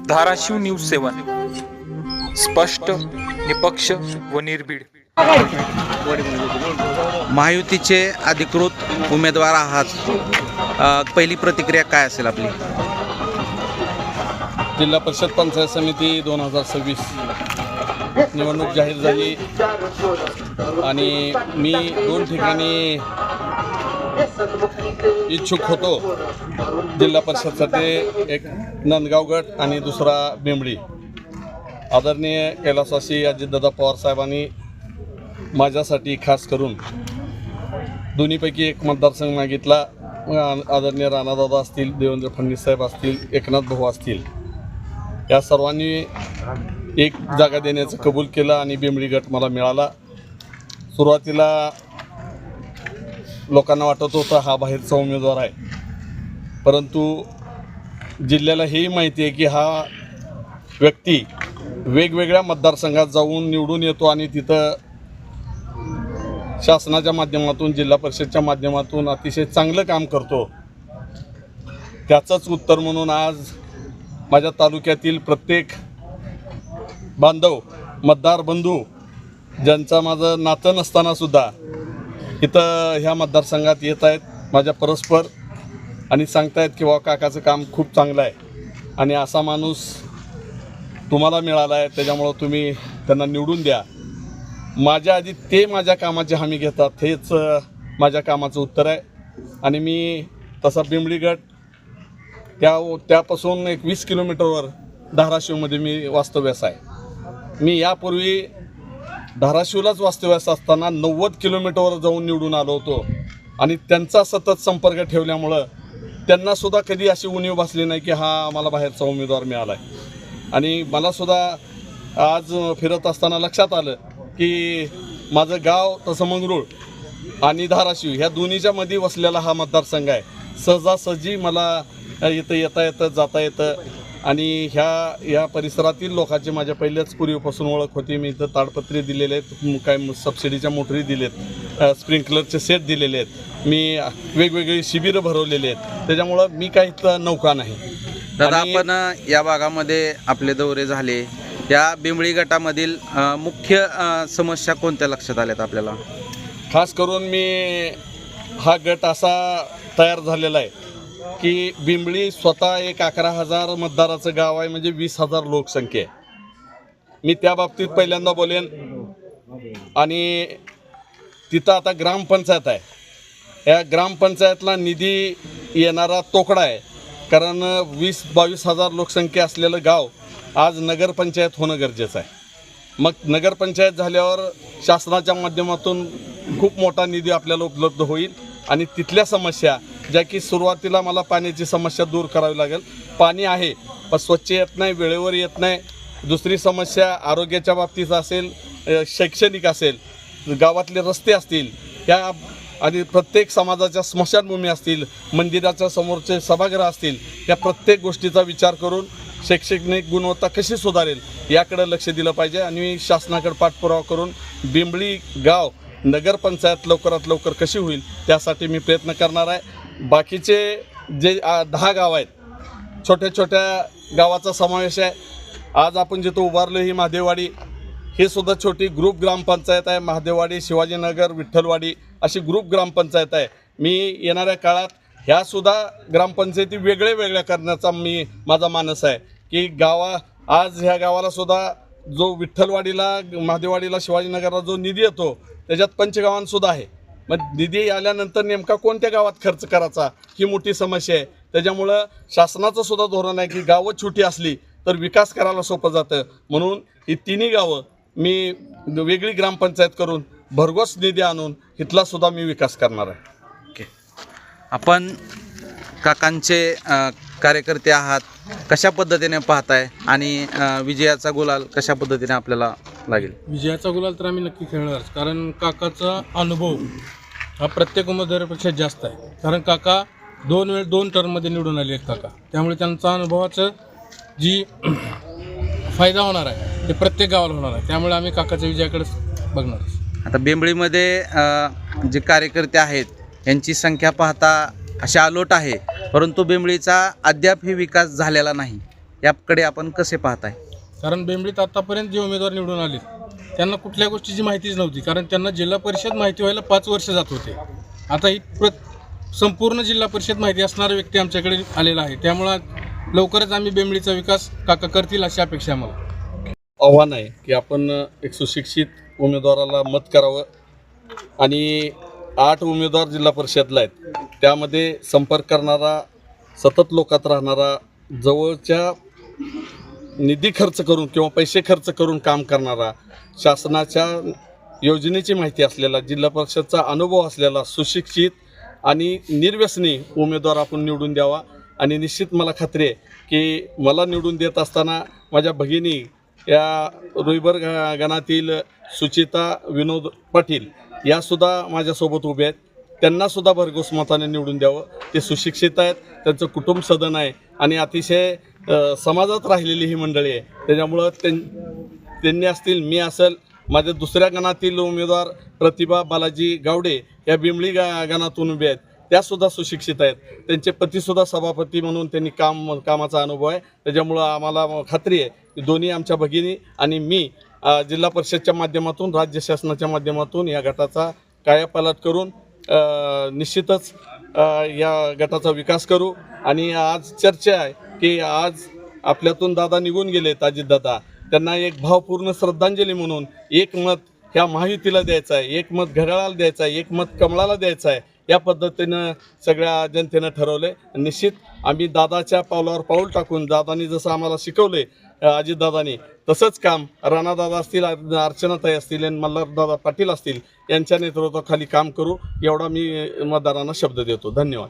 Dharashiv news 7 स्पष्ट, निपक्ष व निर्भीड. महायुतीचे अधिकृत उमेदवार आहात, पहिली प्रतिक्रिया काय असेल आपली? जिल्हा परिषद पंचायत समिती 2026 निवडणूक जाहीर झाली आणि मी 2 ठिकाणी इच्छुक होतो. जिल्हा परिषदसाठी एक नंदगाव गट आणि दुसरा बिंबळी. आदरणीय कैलासवासी अजितदादा पवार साहेबांनी माझ्यासाठी खास करून दोन्हीपैकी एक मतदारसंघ मागितला. आदरणीय राणादादा असतील, देवेंद्र फडणवीस साहेब असतील, एकनाथ भाऊ असतील, या सर्वांनी एक जागा देण्याचं कबूल केलं आणि बिंबळी गट मला मिळाला. सुरुवातीला लोकांना वाटत होतं हा बाहेरचा उमेदवार आहे, परंतु जिल्ह्याला हेही माहिती आहे की हा व्यक्ती वेगवेगळ्या मतदारसंघात जाऊन निवडून येतो आणि तिथं शासनाच्या माध्यमातून, जिल्हा परिषदच्या माध्यमातून अतिशय चांगलं काम करतो. त्याचंच उत्तर म्हणून आज माझ्या तालुक्यातील प्रत्येक बांधव, मतदार बंधू, ज्यांचं माझं नातं नसतानासुद्धा इथं ह्या मतदारसंघात येत आहेत माझ्या परस्पर आणि सांगतायत की बाबा काकाचं काम खूप चांगलं आहे आणि असा माणूस तुम्हाला मिळाला आहे, त्याच्यामुळं तुम्ही त्यांना निवडून द्या. माझ्या आधी ते माझ्या कामाची हमी घेतात, हेच माझ्या कामाचं उत्तर आहे. आणि मी तसा बिंबळी गट त्यापासून एक 20 किलोमीटरवर धाराशिवमध्ये मी वास्तव्यास आहे. मी यापूर्वी धाराशिवलाच वास्तव्यास असताना 90 किलोमीटरवर जाऊन निवडून आलो होतो आणि त्यांचा सतत संपर्क ठेवल्यामुळं त्यांनासुद्धा कधी अशी उणीव बसली नाही की हा आम्हाला बाहेरचा उमेदवार मिळाला आहे. आणि मलासुद्धा आज फिरत असताना लक्षात आलं की माझं गाव तसं मंगरूळ आणि धाराशिव ह्या दोन्हीच्या मध्ये वसलेला हा मतदारसंघ आहे. सहजासहजी मला इथं येता येतं, जाता येतं आणि ह्या परिसरातील लोकांची माझ्या पहिल्याच पूर्वीपासून ओळख होती. मी इथं ताडपत्री दिलेले आहेत, काय सबसिडीच्या मोटरी दिलेत, स्प्रिंकलरचे सेट दिलेले आहेत, मी वेगवेगळी शिबिरं भरवलेली आहेत, त्याच्यामुळं मी काही इथं नौका नाही. दादा, आपण या भागामध्ये आपले दौरे झाले, या बिंबळी गटामधील मुख्य समस्या कोणत्या लक्षात आल्यात आपल्याला? खास करून मी हा गट असा तयार झालेला आहे की बिंबळी स्वतः एक 11,000 मतदाराचं गाव आहे, म्हणजे 20,000 लोकसंख्या आहे. मी त्या बाबतीत पहिल्यांदा बोलेन. आणि तिथं आता ग्रामपंचायत आहे, या ग्रामपंचायतला निधी येणारा तोकडा आहे, कारण 20-22,000 लोकसंख्या असलेलं गाव आज नगरपंचायत होणं गरजेचं आहे. मग नगरपंचायत झाल्यावर शासनाच्या माध्यमातून खूप मोठा निधी आपल्याला उपलब्ध होईल आणि तिथल्या समस्या ज्या की सुरुवातीला मला पाण्याची समस्या दूर करावी लागेल. पाणी आहे पण स्वच्छ येत नाही, वेळेवर येत नाही. दुसरी समस्या आरोग्याच्या बाबतीत असेल, शैक्षणिक असेल, गावातले रस्ते असतील, ह्या आणि प्रत्येक समाजाच्या स्मशानभूमी असतील, मंदिराच्या समोरचे सभागृह असतील, या प्रत्येक गोष्टीचा विचार करून शैक्षणिक गुणवत्ता कशी सुधारेल याकडे लक्ष दिलं पाहिजे. आणि शासनाकडे पाठपुरावा करून बिंबळी गाव नगरपंचायत लवकरात लवकर कशी होईल त्यासाठी मी प्रयत्न करणार आहे. बाकीचे जे 10 गाव आहेत, छोट्या छोट्या गावाचा समावेश आहे. आज आपण जिथं उभारलो ही महादेववाडी, हे सुद्धा छोटी ग्रुप ग्रामपंचायत आहे. महादेववाडी, शिवाजीनगर, विठ्ठलवाडी अशी ग्रुप ग्रामपंचायत आहे. मी येणाऱ्या काळात ह्यासुद्धा ग्रामपंचायती वेगळ्या करण्याचा माझा मानस आहे की आज ह्या गावाला सुद्धा जो विठ्ठलवाडीला, महादेववाडीला, शिवाजीनगरला जो निधी येतो त्याच्यात पंचगावांसुद्धा आहे. मग निधी आल्यानंतर नेमका कोणत्या गावात खर्च करायचा ही मोठी समस्या आहे. त्याच्यामुळं शासनाचं सुद्धा धोरण आहे की गावं छोटी असली तर विकास करायला सोपं जातं. म्हणून ही तिन्ही गावं मी वेगळी ग्रामपंचायत करून भरघोस निधी आणून इथला सुद्धा मी विकास करणार आहे. ओके, आपण काकांचे कार्यकर्ते आहात, कशा पद्धतीने पाहताय आणि विजयाचा गुलाल कशा पद्धतीने आपल्याला लागेल? विजयाचा गुलाल तर आम्ही नक्की खेळणार, कारण काकाचा अनुभव हा प्रत्येक उमेदवारापेक्षा जास्त आहे. कारण काका 2 टर्ममध्ये निवडून आले आहेत काका, त्यामुळे त्यांचा अनुभवाचं जी फायदा होणार आहे ते प्रत्येक गावाला होणार आहे. त्यामुळे आम्ही काकाच्या विजयाकडे बघणार. आता बेंबळीमध्ये जे कार्यकर्ते आहेत यांची संख्या पाहता अशी अलोट आहे, परंतु बेंबळीचा अद्यापही विकास झालेला नाही. याकडे आपण कसे पाहताय? कारण बेंबळीत आतापर्यंत जे उमेदवार निवडून आले त्यांना कुठल्या गोष्टीची माहितीच नव्हती, कारण त्यांना जिल्हा परिषद माहिती व्हायला 5 वर्ष जात होते. आता ही संपूर्ण जिल्हा परिषद माहिती असणारा व्यक्ती आमच्याकडे आलेला आहे, त्यामुळं लवकरच आम्ही बेंबळीचा विकास काका करतील अशी अपेक्षा आम्हाला. आव्हान आहे की आपण एक सुशिक्षित उमेदवाराला मत करावं आणि 8 उमेदवार जिल्हा परिषदला आहेत, त्यामध्ये संपर्क करणारा, सतत लोकात राहणारा, जवळच्या निधी खर्च करून किंवा पैसे खर्च करून काम करणारा, शासनाच्या योजनेची माहिती असलेला, जिल्हा परिषदचा अनुभव असलेला, सुशिक्षित आणि निर्व्यसनी उमेदवार आपण निवडून द्यावा. आणि निश्चित मला खात्री आहे की मला निवडून देत असताना माझ्या भगिनी या रुईबर गणातील सुचिता विनोद पाटील यासुद्धा माझ्यासोबत उभे आहेत. त्यांनासुद्धा भरघोस मताने निवडून द्यावं. ते सुशिक्षित आहेत, त्यांचं कुटुंब सदन आहे आणि अतिशय समाजात राहिलेली ही मंडळी आहे. त्याच्यामुळं त्यांनी असतील, मी असेल, माझ्या दुसऱ्या गणातील उमेदवार प्रतिभा बालाजी गावडे या बिंबळी गणातून उभे आहेत, त्यासुद्धा सुशिक्षित आहेत. त्यांचे पतीसुद्धा सभापती म्हणून त्यांनी कामाचा अनुभव आहे. त्याच्यामुळं आम्हाला खात्री आहे की दोन्ही आमच्या भगिनी आणि मी जिल्हा परिषदच्या माध्यमातून, राज्य शासनाच्या माध्यमातून या गटाचा कायापालट करून निश्चितच या गटाचा विकास करू. आणि आज चर्चा आहे की आज आपल्यातून दादा निघून गेलेत, अजितदादा, त्यांना एक भावपूर्ण श्रद्धांजली म्हणून एक मत ह्या महायुतीला द्यायचं आहे, एक मत घड्याळाला द्यायचं आहे, एक मत कमळाला द्यायचं आहे. या पद्धतीनं सगळ्या जनतेनं ठरवलं आहे. निश्चित आम्ही दादाच्या पावलावर पाऊल टाकून, दादानी जसं आम्हाला शिकवलं आहे अजितदादांनी, तसंच काम राणादादा असतील, अर्चनाताई असतील आणि मल्हारदादा पाटील असतील यांच्या नेतृत्वाखाली काम करू, एवढा मी मतदारांना शब्द देतो. धन्यवाद.